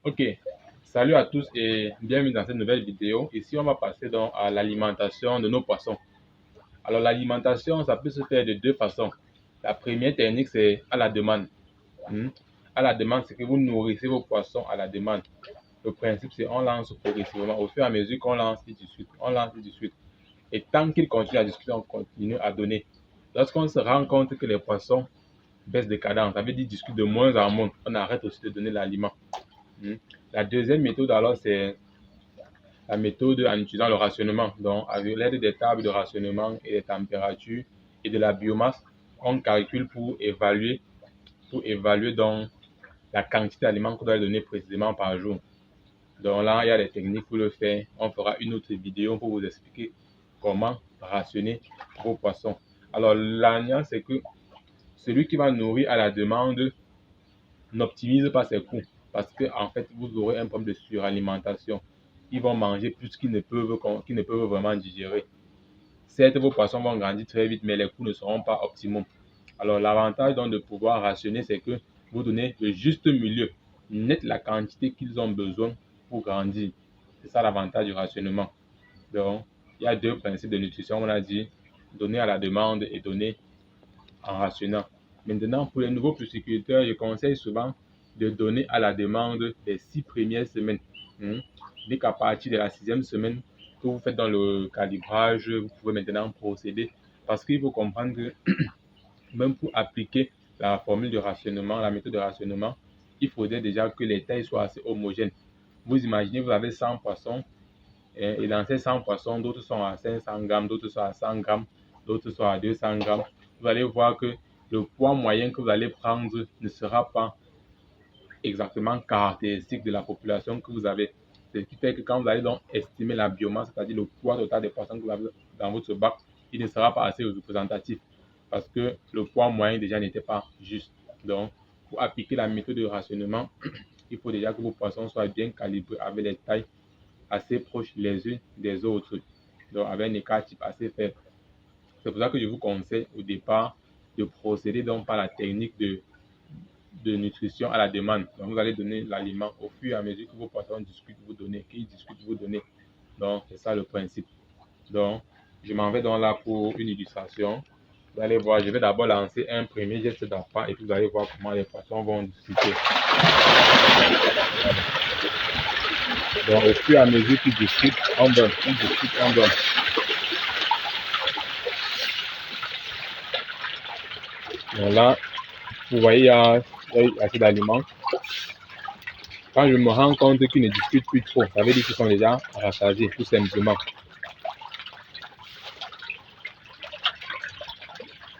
Ok, salut à tous et bienvenue dans cette nouvelle vidéo. Ici, on va passer donc à l'alimentation de nos poissons. Alors, l'alimentation, ça peut se faire de deux façons. La première technique, c'est à la demande. Hmm. À la demande, c'est que vous nourrissez vos poissons à la demande. Le principe, c'est on lance progressivement. Au fur et à mesure qu'on lance, il discute, on lance, il discute. Et tant qu'il continue à discuter, on continue à donner. Lorsqu'on se rend compte que les poissons baissent de cadence, ça veut dire discutent de moins en moins, on arrête aussi de donner l'aliment. La deuxième méthode, alors, c'est la méthode en utilisant le rationnement. Donc, avec l'aide des tables de rationnement et des températures et de la biomasse, on calcule pour évaluer donc la quantité d'aliments qu'on doit donner précisément par jour. Donc là, il y a des techniques pour le faire. On fera une autre vidéo pour vous expliquer comment rationner vos poissons. Alors, l'alliance, c'est que celui qui va nourrir à la demande n'optimise pas ses coûts parce que en fait, vous aurez un problème de suralimentation. Ils vont manger plus qu'ils ne peuvent vraiment digérer. Certes, vos poissons vont grandir très vite, mais les coûts ne seront pas optimaux. Alors, l'avantage donc de pouvoir rationner, c'est que vous donnez le juste milieu, net la quantité qu'ils ont besoin pour grandir. C'est ça l'avantage du rationnement. Donc, il y a deux principes de nutrition, on a dit, donner à la demande et donner en rationnant. Maintenant, pour les nouveaux pisciculteurs, je conseille souvent de donner à la demande les 6 premières semaines. Dès qu'à partir de la 6e semaine que vous faites dans le calibrage, vous pouvez maintenant procéder. Parce qu'il faut comprendre que même pour appliquer la formule de rationnement, la méthode de rationnement, il faudrait déjà que les tailles soient assez homogènes. Vous imaginez, vous avez 100 poissons, et dans ces 100 poissons, d'autres sont à 500 grammes, d'autres sont à 100 grammes, d'autres sont à 200 grammes. Vous allez voir que le poids moyen que vous allez prendre ne sera pas exactement caractéristique de la population que vous avez. Ce qui fait que quand vous allez donc estimer la biomasse, c'est-à-dire le poids total des poissons que vous avez dans votre bac, il ne sera pas assez représentatif parce que le poids moyen déjà n'était pas juste. Donc, pour appliquer la méthode de rationnement, il faut déjà que vos poissons soient bien calibrés avec les tailles assez proches les unes des autres, donc avec un écart type assez faible. C'est pour ça que je vous conseille au départ de procéder donc par la technique de nutrition à la demande. Donc vous allez donner l'aliment au fur et à mesure que vos poissons discutent, vous donnez, qu'ils discutent, vous donnez. Donc c'est ça le principe. Donc je m'en vais donc là pour une illustration. Vous allez voir, je vais d'abord lancer un premier geste d'appât et puis vous allez voir comment les poissons vont discuter. Donc au fur et à mesure qu'ils discutent, on donne, ils discutent, on donne. Donc là, vous voyez, il y a assez d'aliments. Quand je me rends compte qu'ils ne discutent plus trop, ça veut dire qu'ils sont déjà rassasiés, tout simplement.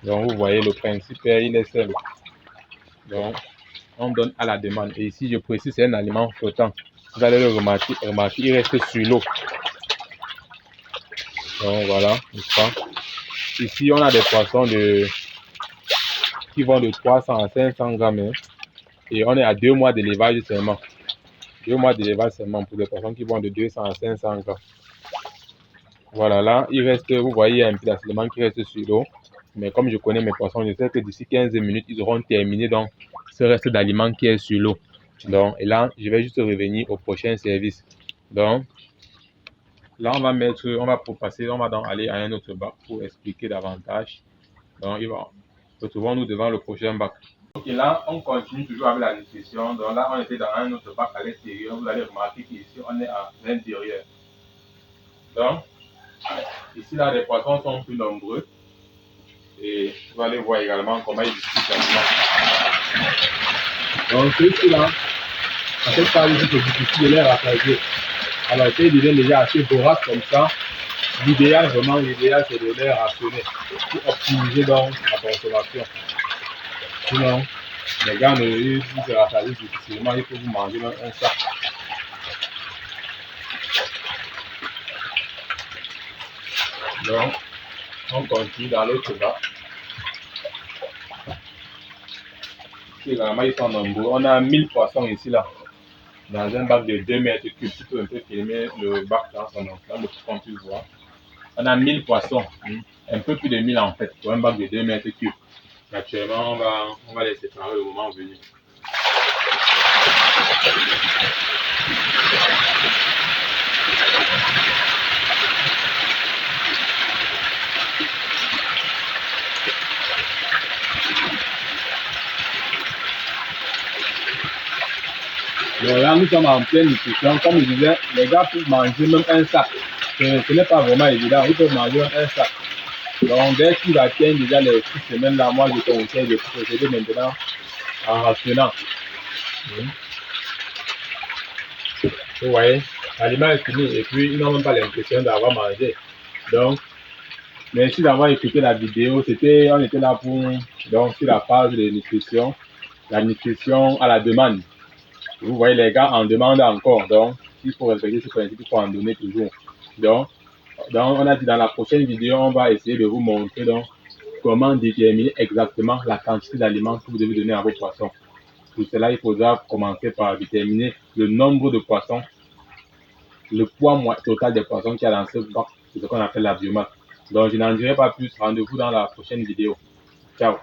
Donc vous voyez, le principe, il est simple. Donc, on donne à la demande. Et ici, je précise, c'est un aliment flottant. Vous allez le remarquer, il reste sur l'eau. Donc voilà, n'est-ce pas? Ici, on a des poissons qui vont de 300 à 500 grammes. Hein, et on est à 2 mois d'élevage seulement. 2 mois d'élevage seulement pour des poissons qui vont de 200 à 500 grammes. Voilà, là, il reste, vous voyez, un peu d'aliments qui reste sur l'eau. Mais comme je connais mes poissons, je sais que d'ici 15 minutes, ils auront terminé donc ce reste d'aliments qui est sur l'eau. Donc, et là, je vais juste revenir au prochain service. Donc, là, on va donc aller à un autre bac pour expliquer davantage. Donc, retrouvons-nous devant le prochain bac. Ok, là, on continue toujours avec la nutrition. Donc là, on était dans un autre bac à l'extérieur. Vous allez remarquer qu'ici, on est à l'intérieur. Donc, ici, là, les poissons sont plus nombreux. Et vous allez voir également comment ils discutent l'aliment. Donc, ceux-ci-là, en fait, pas juste c'est difficile de les rassasier. Alors, ils deviennent déjà assez voraces comme ça. L'idéal, vraiment, l'idéal, c'est de les rationner pour optimiser donc la consommation. Sinon, les gars ils se rassasient difficilement, il faut vous manger un sac. Donc, on continue dans l'autre bac. Également, ils sont nombreux. On a 1000 poissons ici, là, dans un bac de 2 mètres cubes. Tu peux un peu filmer le bac dans son ensemble pour qu'on puisse voir. On a 1000 poissons, un peu plus de 1000 en fait, pour un bac de 2 mètres cubes. Actuellement, on va les séparer au moment venu. Donc là, nous sommes en pleine nutrition. Comme je disais, les gars peuvent manger même un sac. Ce n'est pas vraiment évident. Ils peuvent manger un sac. Donc, dès qu'ils atteignent déjà les 6 semaines là, moi, je conseille de procéder maintenant en rationnant. Vous voyez, l'aliment est fini et puis ils n'ont même pas l'impression d'avoir mangé. Donc, merci d'avoir écouté la vidéo. On était là pour, donc, sur la page de nutrition, la nutrition à la demande. Vous voyez, les gars en demandent encore. Donc, il faut respecter ce principe, il faut en donner toujours. Donc, on a dit dans la prochaine vidéo, on va essayer de vous montrer donc comment déterminer exactement la quantité d'aliments que vous devez donner à vos poissons. Pour cela, il faudra commencer par déterminer le nombre de poissons, le poids total des poissons qu'il y a dans ce bac, c'est ce qu'on appelle la biomasse. Donc, je n'en dirai pas plus. Rendez-vous dans la prochaine vidéo. Ciao.